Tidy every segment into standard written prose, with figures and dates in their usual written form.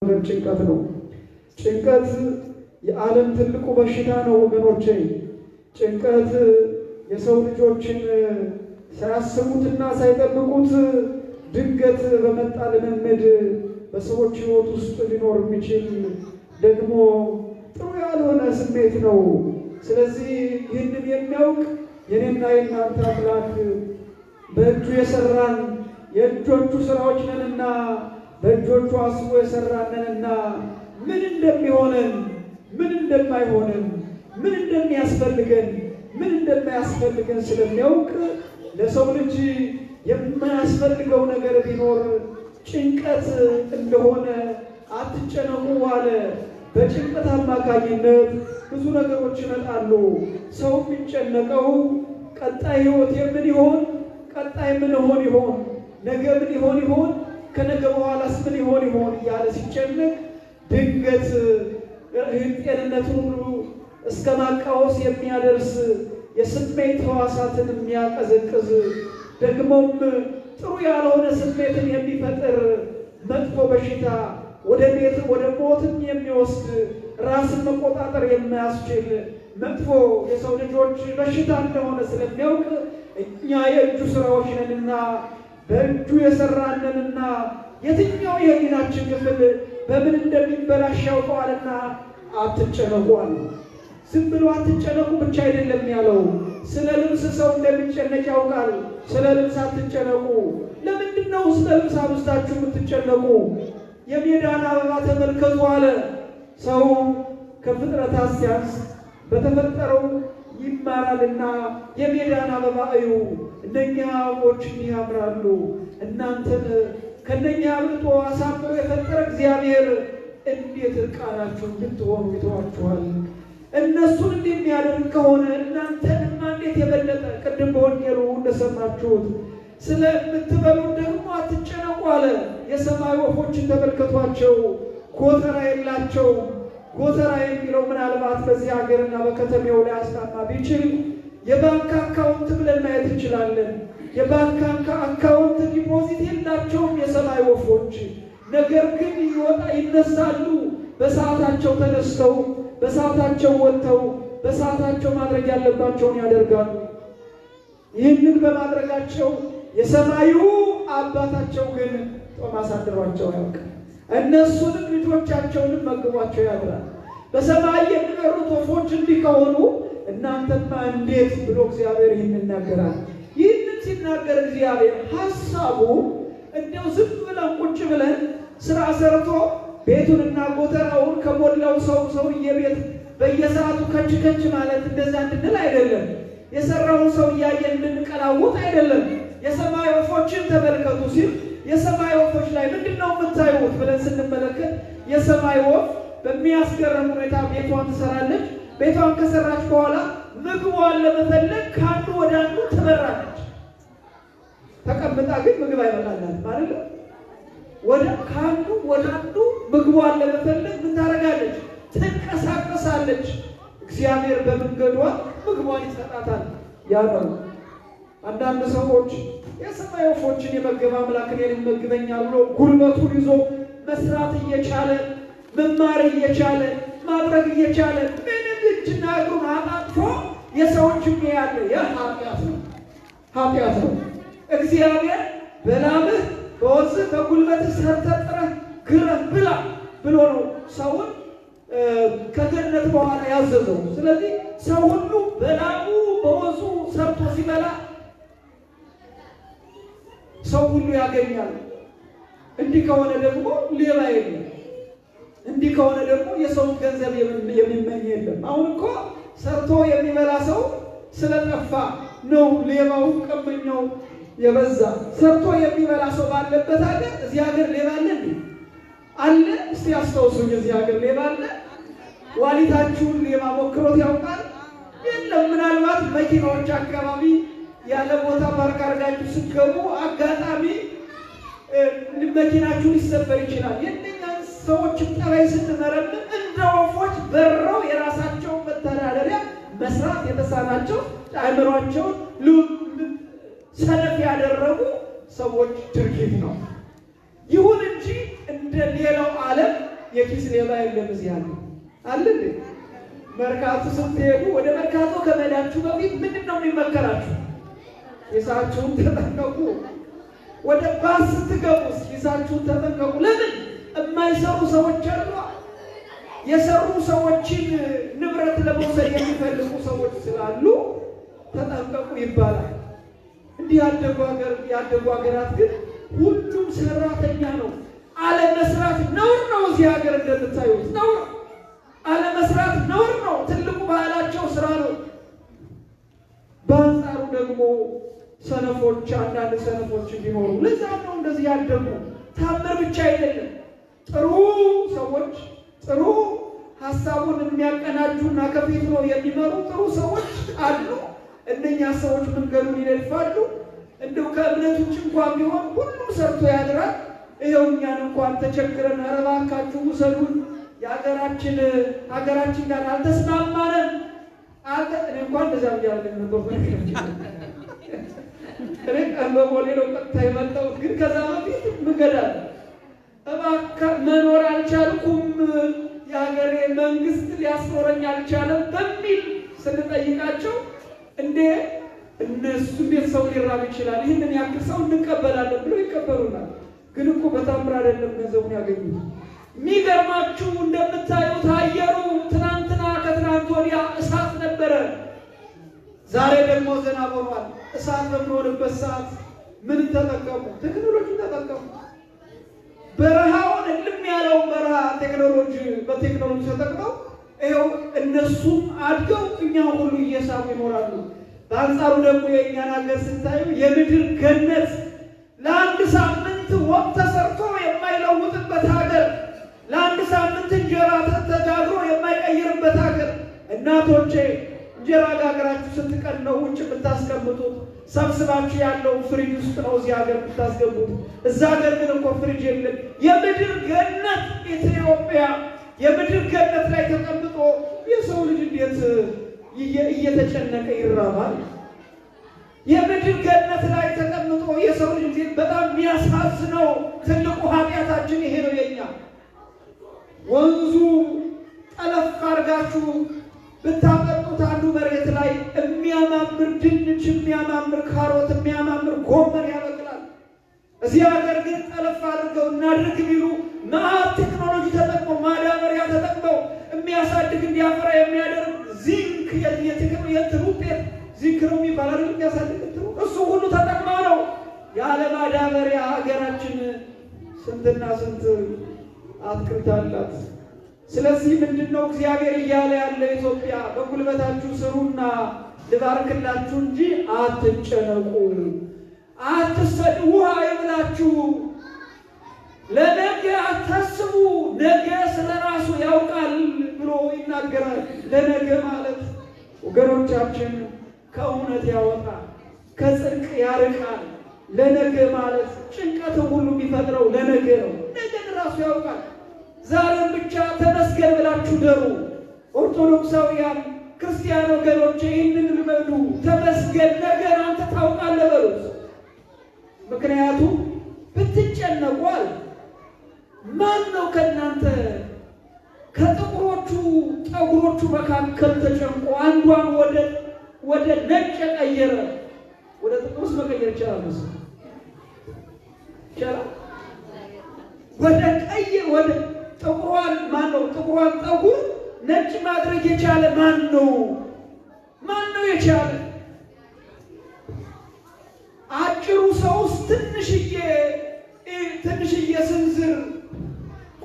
ጭንቀት ነው። ጭንቀት የዓለም ትልቁ በሽታ ነው ወገኖቼ። ጭንቀት የሰው ልጆችን ሳያስቡትና ሳይጠብቁት ድንገት በመጣ ልምምድ በሰዎች ሕይወት ውስጥ ሊኖር የሚችል ደግሞ ጥሩ ያልሆነ ስሜት ነው። ስለዚህ ይህንን የሚያውቅ የኔና የእናንተ አምላክ በእጁ የሰራን የእጆቹ ስራዎች ነንና በእጆቹ አስቦ የሰራንንና ምን እንደሚሆነን ምን እንደማይሆነን ምን እንደሚያስፈልገን ምን እንደማያስፈልገን ስለሚያውቅ ለሰው ልጅ የማያስፈልገው ነገር ቢኖር ጭንቀት እንደሆነ አትጨነቁ አለ። በጭንቀት አማካኝነት ብዙ ነገሮች ይመጣሉ። ሰው የሚጨነቀው ቀጣይ ሕይወት ምን ይሆን፣ ቀጣይ ምን ሆን ይሆን፣ ነገ ምን ይሆን ይሆን፣ ከነገ በኋላስ ምን ይሆን ይሆን እያለ ሲጨነቅ ድንገት ጤንነቱን ሁሉ እስከ ማቃወስ የሚያደርስ የስሜት ሕዋሳትን የሚያቀዘቅዝ ደግሞም ጥሩ ያልሆነ ስሜትን የሚፈጥር መጥፎ በሽታ ወደ ሞትም የሚወስድ ራስን መቆጣጠር የማያስችል መጥፎ የሰው ልጆች በሽታ እንደሆነ ስለሚያውቅ እኛ የእጁ ስራዎች ነንና በእጁ የሰራንንና የትኛው የህሊናችን ክፍል በምን እንደሚበላሽ ያውቀዋልና አትጨነቁ አለ። ዝም ብሎ አትጨነቁ ብቻ አይደለም ያለው፣ ስለ ልብስ ሰው እንደሚጨነቅ ያውቃል። ስለ ልብስ አትጨነቁ። ለምንድን ነው ስለ ልብስ አብዝታችሁ የምትጨነቁ? የሜዳን አበባ ተመልከቱ አለ። ሰው ከፍጥረታት ሲያንስ በተፈጠረው ይማራልና የሜዳን አበባ እዩ፣ እነኛ አበቦች እንዲህ ያምራሉ። እናንተን ከነኛ አብልጦ አሳምሮ የፈጠረ እግዚአብሔር እንዴት እርቃናችሁን እንድትሆኑ ይተዋችኋል? እነሱን እንደሚያደርግ ከሆነ እናንተንማ እንዴት የበለጠ። ቅድም በወንጌሉ እንደሰማችሁት ስለምትበሉ ደግሞ አትጨነቁ አለ። የሰማይ ወፎችን ተመልከቷቸው፣ ጎተራ የላቸው። ጎተራ የሚለው ምናልባት በዚህ ሀገርና በከተሜው ላይ አስታማ ቢችል የባንክ አካውንት ብለን ማየት እንችላለን። የባንክ አካውንት ዲፖዚት የላቸውም የሰማይ ወፎች። ነገር ግን ይነሳሉ። በሰዓታቸው ተነስተው በሰዓታቸው ወጥተው በሰዓታቸው ማድረግ ያለባቸውን ያደርጋሉ። ይህንን በማድረጋቸው የሰማዩ አባታቸው ግን ጦም አሳድሯቸው ያውቃል። እነሱንም ልጆቻቸውንም መግቧቸው ያድራል። በሰማይ የሚበሩት ወፎች እንዲህ ከሆኑ እናንተማ እንዴት ብሎ እግዚአብሔር ይህንን ይናገራል። ይህንን ሲናገር እግዚአብሔር ሀሳቡ እንደው ዝም ብለን ቁጭ ብለን ስራ ሰርቶ ቤቱንና ጎተራውን ከሞላው ሰውዬ ቤት በየሰዓቱ ከች ማለት እንደዛ እንድንል አይደለም። የሰራውን ሰው እያየን እንድንቀላውጥ አይደለም። የሰማይ ወፎችን ተመልከቱ ሲል የሰማይ ወፎች ላይ ምንድነው የምታዩት ብለን ስንመለከት የሰማይ ወፍ በሚያስገርም ሁኔታ ቤቷን ትሰራለች። ቤቷን ከሰራች በኋላ ምግቧን ለመፈለግ ከአንዱ ወደ አንዱ ትበራለች። ተቀምጣ ግን ምግብ አይመጣላትም ማለት ነው። ከአንዱ ወደ አንዱ ምግቧን ለመፈለግ ምን ታደርጋለች? ትንቀሳቀሳለች። እግዚአብሔር በመንገዷ ምግቧን ይሰጣታል። ያ ነው። አንዳንድ ሰዎች የሰማይ ወፎችን የመገብ አምላክ እኔን ይመግበኛል ብሎ ጉልበቱን ይዞ መስራት እየቻለ መማር እየቻለ ማድረግ እየቻለ ምንም እጅና እግሩን አጣጥፎ የሰዎች ያለ ኃጢአት ነው፣ ኃጢአት ነው። እግዚአብሔር በላብህ በወዝህ በጉልበትህ ሰርተህ ጥረህ ግረህ ብላ ብሎ ነው ሰውን ከገነት በኋላ ያዘዘው። ስለዚህ ሰው ሁሉ በላቡ በወዙ ሰርቶ ሲበላ ሰው ሁሉ ያገኛል። እንዲህ ከሆነ ደግሞ ሌባ የለም። እንዲህ ከሆነ ደግሞ የሰውን ገንዘብ የሚመኝ የለም። አሁን እኮ ሰርቶ የሚበላ ሰው ስለጠፋ ነው ሌባው ቀመኛው የበዛ። ሰርቶ የሚበላ ሰው ባለበት ሀገር እዚህ ሀገር ሌባ አለ እንዴ? አለ? እስቲ አስታውሱኝ። እዚህ ሀገር ሌባ አለ? ዋሊታችሁን ሌባ ሞክሮት ያውቃል? የለም። ምናልባት መኪናዎች አካባቢ ያለ ቦታ ፓርክ አድርጋችሁ ስትገቡ አጋጣሚ መኪናችሁ ሊሰበር ይችላል። የእነኛን ሰዎች ጠባይ ስንመረምር እንደ ወፎች በረው የራሳቸውን መተዳደሪያ መስራት የተሳናቸው አእምሯቸውን ሰነፍ ያደረጉ ሰዎች ድርጊት ነው። ይሁን እንጂ እንደ ሌላው ዓለም የኪስ ሌባ የለም እዚህ አለ እንዴ? መርካቶ ስትሄዱ ወደ መርካቶ ከመሄዳችሁ በፊት ምንድን ነው የሚመከራችሁ? ኪሳችሁን ተጠንቀቁ። ወደ ባስ ስትገቡስ ኪሳችሁን ተጠንቀቁ። ለምን? የማይሰሩ ሰዎች አሉ። የሰሩ ሰዎችን ንብረት ለመውሰድ የሚፈልጉ ሰዎች ስላሉ ተጠንቀቁ ይባላል። እንዲህ ያደጉ ሀገራት ግን ሁሉም ሰራተኛ ነው። አለመስራት ነውር ነው። እዚህ ሀገር እንደምታዩት ነውር፣ አለመስራት ነውር ነው። ትልቁ ባህላቸው ስራ ነው። በአንጻሩ ደግሞ ሰነፎች፣ አንዳንድ ሰነፎች ቢኖሩ ለዛም ነው እንደዚህ ያደጉ። ታምር ብቻ አይደለም። ጥሩ ሰዎች፣ ጥሩ ሀሳቡን የሚያቀናጁና ከፊት ነው የሚመሩ ጥሩ ሰዎች አሉ። እነኛ ሰዎች መንገዱን ይደልፋሉ። እንደው ከእምነት ውጭ እንኳን ቢሆን ሁሉም ሰርቶ ያድራል። ይኸው እኛን እንኳን ተቸግረን ኧረ እባካችሁ ውሰዱን፣ ሀገራችን ጋር አልተስማማንም። እኔ እንኳን እንደዛ ብያለሁ ነበር። እኔ ቀንበቦሌ ነው ቀጥታ የመጣሁት። ግን ከዛ በፊት ምገዳል እባክህ መኖር አልቻልኩም፣ የሀገሬ መንግስት ሊያስኖረኝ አልቻለም በሚል ስንጠይቃቸው እንዴ እነሱ እንዴት ሰው ሊራብ ይችላል? ይህንን ያክል ሰው እንቀበላለን ብሎ ይቀበሉናል። ግን እኮ በታምር አይደለም ገንዘቡን ያገኙት። የሚገርማችሁ እንደምታዩት አየሩ ትናንትና ከትናንት ወዲያ እሳት ነበረ። ዛሬ ደግሞ ዝናብ ሆኗል። እሳት በሚሆንበት ሰዓት ምን ተጠቀሙ? ቴክኖሎጂ ተጠቀሙ። በረሃውን እልም ያለው በረሃ በቴክኖሎጂ ተጠቅመው ይኸው እነሱም አድገው እኛም ሁሉ እየሳቡ ይኖራሉ። በአንጻሩ ደግሞ የእኛን ሀገር ስታዩ የምድር ገነት ለአንድ ሳምንት ወጥ ተሰርቶ የማይለውጥበት ሀገር፣ ለአንድ ሳምንት እንጀራ ተጋግሮ የማይቀይርበት ሀገር። እናቶቼ እንጀራ ጋግራችሁ ስትቀን ነው ውጭ የምታስቀምጡት። ሰብስባችሁ ያለው ፍሪጅ ውስጥ ነው እዚህ ሀገር የምታስገቡት። እዛ ሀገር ግን እኮ ፍሪጅ የለም። የምድር ገነት ኢትዮጵያ የምድር ገነት ላይ ተቀምጦ የሰው ልጅ እንዴት እየተጨነቀ ይራባል? የምድር ገነት ላይ ተቀምጦ የሰው ልጅ እንዴት በጣም የሚያሳዝነው ትልቁ ኃጢአታችን ይሄ ነው የኛ። ወንዙ ጠለፍ አድርጋችሁ ብታጠጡት አንዱ መሬት ላይ የሚያማምር ድንች፣ የሚያማምር ካሮት፣ የሚያማምር ጎመን ያበቅላል። እዚህ ሀገር ግን ጠለፍ አድርገው እናድርግ ቢሉ መዓት ቴክኖሎጂ ተጠቅመው ማዳበሪያ ተጠቅመው የሚያሳድግ እንዲያፈራ የሚያደርግ ዚንክ የእንትን ውጤት ዚንክ ነው የሚባል የሚያሳድግ እሱ ሁሉ ተጠቅመው ነው። ያለ ማዳበሪያ ሀገራችን ስንትና ስንት አትክልት አላት። ስለዚህ ምንድነው እግዚአብሔር እያለ ያለ ኢትዮጵያ በጉልበታችሁ ስሩና ልባርክላችሁ እንጂ አትጨነቁ፣ አትሰዱ፣ ውሃ ይብላችሁ፣ ለነገ አታስቡ፣ ነገ ስለራሱ ያውቃል ብሎ ይናገራል። ለነገ ማለት ወገኖቻችን ከእውነት ያወጣል፣ ከጽድቅ ያርቃል። ለነገ ማለት ጭንቀት ሁሉ የሚፈጥረው ለነገ ነው። ነገን ራሱ ያውቃል። ዛሬም ብቻ ተመስገን ብላችሁ ደሩ። ኦርቶዶክሳውያን ክርስቲያን ወገኖቼ ይህንን ልመዱ። ተመስገን፣ ነገን አንተ ታውቃለህ በሉት። ምክንያቱም ብትጨነቋል ማን ነው ከእናንተ ከጥቁሮቹ ጠጉሮቹ መካከል ተጨንቆ አንዷን ወደ ነጭ የቀየረ? ወደ ጥቁርስ መቀየር ይቻላል? ወደ ቀይ ወደ ጥቁሯን ማን ነው? ጥቁሯን ጠጉር ነጭ ማድረግ የቻለ ማን ነው? ማን ነው የቻለ? አጭሩ ሰውስ ትንሽዬ ስንዝር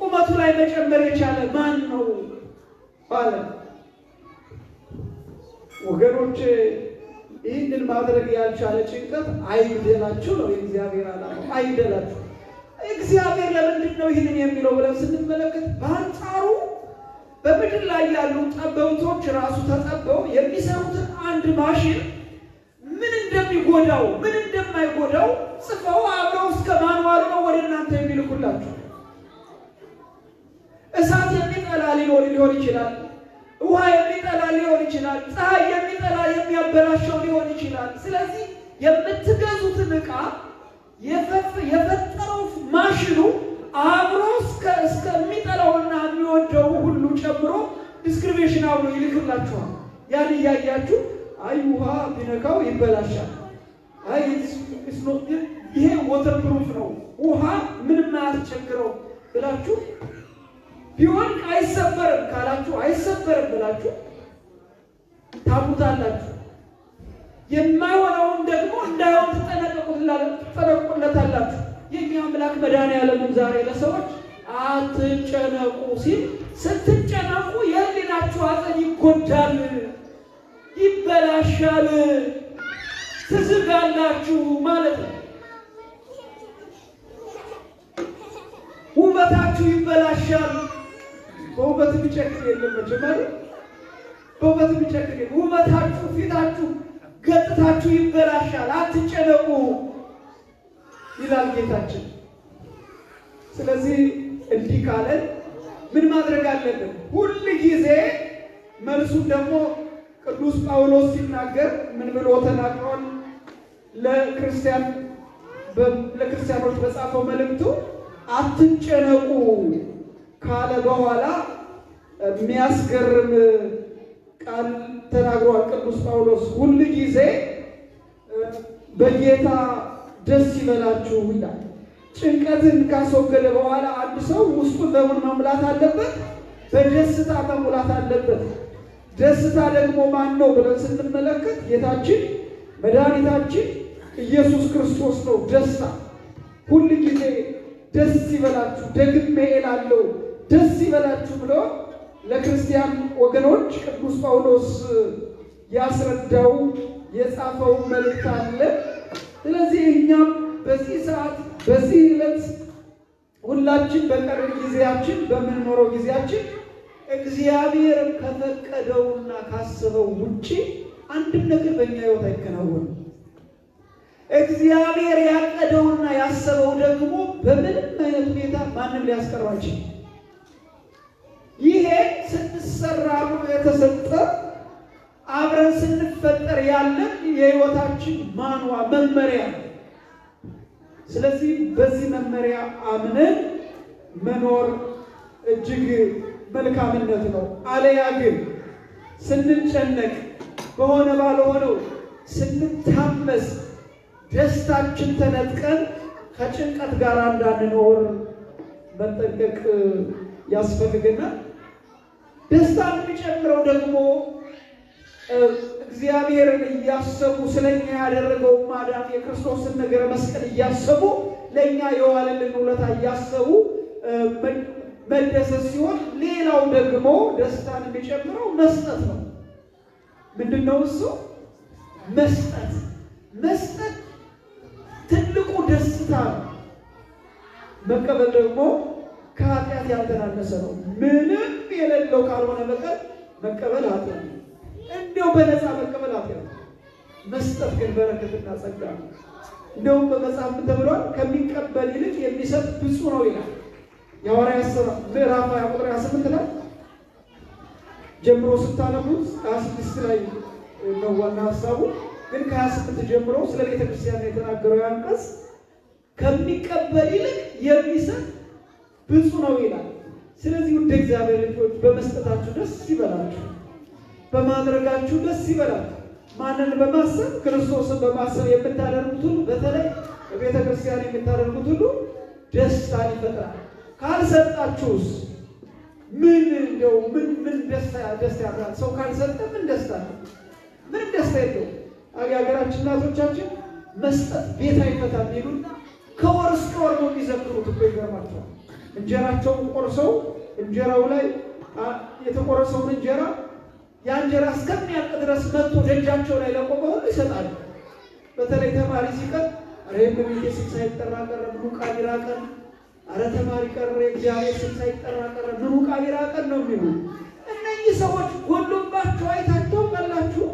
ቁመቱ ላይ መጨመር የቻለ ማን ነው አለ። ወገኖቼ ይህንን ማድረግ ያልቻለ ጭንቀት አይግደላችሁ ነው የእግዚአብሔር ዓላማ። አይግደላችሁ። እግዚአብሔር ለምንድን ነው ይህንን የሚለው ብለን ስንመለከት በአንጻሩ በምድር ላይ ያሉ ጠበብቶች ራሱ ተጠበው የሚሰሩትን አንድ ማሽን ምን እንደሚጎዳው ምን እንደማይጎዳው ጽፈው አብረው እስከ ማንዋሉ ነው ወደ እናንተ የሚልኩላችሁ። እሳት የሚጠላ ሊሆን ይችላል። ውሃ የሚጠላ ሊሆን ይችላል። ፀሐይ የሚጠላ የሚያበላሸው ሊሆን ይችላል። ስለዚህ የምትገዙትን ዕቃ የፈጠረው ማሽኑ አብሮ እስከ እስከሚጠላውና የሚወደው ሁሉ ጨምሮ ዲስክሪፕሽን አብሮ ይልክላችኋል። ያን እያያችሁ አይ ውሃ ቢነካው ይበላሻል፣ አይ ይሄ ወተር ፕሩፍ ነው፣ ውሃ ምንም አያስቸግረው ብላችሁ ቢወድቅ አይሰበርም ካላችሁ አይሰበርም ብላችሁ ታቡታላችሁ። የማይሆነውን ደግሞ እንዳይሆን ትጠነቀቁለታላችሁ። የኛ አምላክ መድኃኒዓለም ዛሬ ለሰዎች አትጨነቁ ሲል ስትጨነቁ የህሊናችሁ ሐዘን ይጎዳል፣ ይበላሻል፣ ትዝጋላችሁ ማለት ነው። ውበታችሁ ይበላሻል። በውበት ቢጨክር የለም መጀመሪያ በውበት ቢጨክር ውበታችሁ፣ ፊታችሁ፣ ገጽታችሁ ይበላሻል። አትጨነቁ ይላል ጌታችን። ስለዚህ እንዲህ ካለን ምን ማድረግ አለብን? ሁል ጊዜ መልሱን ደግሞ ቅዱስ ጳውሎስ ሲናገር ምን ብሎ ተናግሯል? ለክርስቲያኖች በጻፈው መልእክቱ አትጨነቁ ካለ በኋላ የሚያስገርም ቃል ተናግሯል ቅዱስ ጳውሎስ። ሁል ጊዜ በጌታ ደስ ይበላችሁ ይላል። ጭንቀትን ካስወገደ በኋላ አንድ ሰው ውስጡን በምን መሙላት አለበት? በደስታ መሙላት አለበት። ደስታ ደግሞ ማን ነው ብለን ስንመለከት ጌታችን መድኃኒታችን ኢየሱስ ክርስቶስ ነው። ደስታ ሁል ጊዜ ደስ ይበላችሁ፣ ደግሜ እላለሁ ደስ ይበላችሁ ብሎ ለክርስቲያን ወገኖች ቅዱስ ጳውሎስ ያስረዳው የጻፈው መልእክት አለ። ስለዚህ እኛም በዚህ ሰዓት በዚህ ዕለት ሁላችን በቀረን ጊዜያችን በምንኖረው ጊዜያችን እግዚአብሔር ከፈቀደውና ካሰበው ውጪ አንድም ነገር በእኛ ሕይወት አይከናወንም። እግዚአብሔር ያቀደውና ያሰበው ደግሞ በምንም አይነት ሁኔታ ማንም ሊያስቀረው አይችልም። ይሄ ስንሰራ የተሰጠ አብረን ስንፈጠር ያለን የሕይወታችን ማንዋ መመሪያ ነው። ስለዚህ በዚህ መመሪያ አምነን መኖር እጅግ መልካምነት ነው። አለያ ግን ስንጨነቅ በሆነ ባልሆነው ስንታመስ ደስታችን ተነጥቀን ከጭንቀት ጋር እንዳንኖር መጠንቀቅ ያስፈልገናል። ደስታን የሚጨምረው ደግሞ እግዚአብሔርን እያሰቡ ስለኛ ያደረገው ማዳን የክርስቶስን ነገረ መስቀል እያሰቡ ለኛ የዋለልን ውለታ እያሰቡ መደሰት ሲሆን፣ ሌላው ደግሞ ደስታን የሚጨምረው መስጠት ነው። ምንድነው እሱ? መስጠት። መስጠት ትልቁ ደስታ ነው። መቀበል ደግሞ ከኃጢአት ያልተናነሰ ነው። ምንም የሌለው ካልሆነ በቀር መቀበል ኃጢአት ነው። እንደው በነፃ መቀበል ኃጢአት ነው። መስጠት ግን በረከትና ጸጋ ነው። እንደውም በመጽሐፍ ተብሏል፣ ከሚቀበል ይልቅ የሚሰጥ ብፁዕ ነው ይላል። የሐዋርያት ሥራ ምዕራፍ 20 ቁጥር 28 ላይ ጀምሮ ስታነቡት 26 ላይ ነው ዋና ሐሳቡ። ግን ከ28 ጀምሮ ስለ ቤተ ክርስቲያን የተናገረው አንቀጽ ከሚቀበል ይልቅ የሚሰጥ ብፁዕ ነው ይላል። ስለዚህ ውድ እግዚአብሔር ልጆች በመስጠታችሁ ደስ ይበላችሁ፣ በማድረጋችሁ ደስ ይበላችሁ። ማንን በማሰብ? ክርስቶስን በማሰብ የምታደርጉት ሁሉ፣ በተለይ በቤተ ክርስቲያን የምታደርጉት ሁሉ ደስታን ይፈጥራል። ካልሰጣችሁስ ምን እንደው ምን ደስታ ያድራል? ሰው ካልሰጠ ምን ደስታ ነው? ምን ደስታ የለው። የሀገራችን እናቶቻችን መስጠት ቤት አይፈታም ይሉና ከወር እስከ ወር ነው የሚዘክሩት እኮ ይገርማቸዋል። እንጀራቸውን ቆርሰው እንጀራው ላይ የተቆረሰውን እንጀራ ያ እንጀራ እስከሚያልቅ ድረስ መጥቶ ደጃቸው ላይ ለቆመ ሁሉ ይሰጣሉ። በተለይ ተማሪ ሲቀር አረ በቤቴ ስም ሳይጠራ ቀረ ምኑ ቃቢራ ቀን፣ አረ ተማሪ ቀረ እግዚአብሔር ስም ሳይጠራ ቀረ ምኑ ቃቢራ ቀን ነው የሚሉ እነዚህ ሰዎች ጎሎባቸው አይታችሁ ታውቃላችሁ?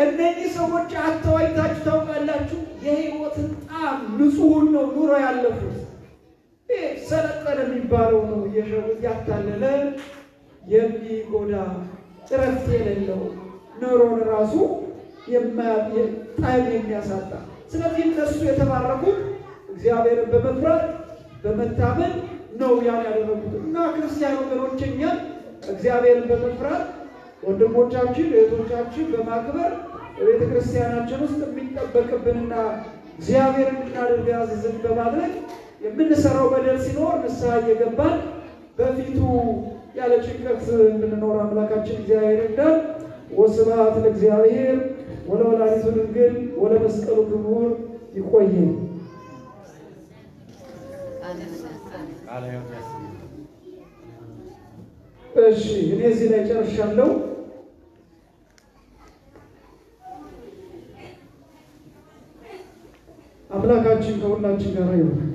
እነዚህ ሰዎች አጥተው አይታችሁ ታውቃላችሁ? የሕይወትን ጣዕም ንጹሑን ነው ኑሮ ያለፉት። ሰለጠነ የሚባለው ነው እየሸጉት ያታለለ የሚጎዳ እረፍት የሌለው ኑሮን ራሱ ጣዕም የሚያሳጣ። ስለዚህ እነሱ የተባረኩት እግዚአብሔርን በመፍራት በመታመን ነው ያን ያደረጉት። እና ክርስቲያን ወገኖች እኛ እግዚአብሔርን በመፍራት ወንድሞቻችን እህቶቻችን በማክበር በቤተ ክርስቲያናችን ውስጥ የሚጠበቅብንና እግዚአብሔርን እንድናደርግ ያዘዘን በማድረግ የምንሰራው በደል ሲኖር ንስሐ እየገባን በፊቱ ያለ ጭንቀት እንድንኖር አምላካችን እግዚአብሔር ይርዳን። ወስብሐት ለእግዚአብሔር ወለወላዲቱ ድንግል ወለመስቀሉ ክቡር። ይቆየን። እሺ እኔ እዚህ ላይ ጨርሻለሁ። አምላካችን ከሁላችን ጋር ይሁን።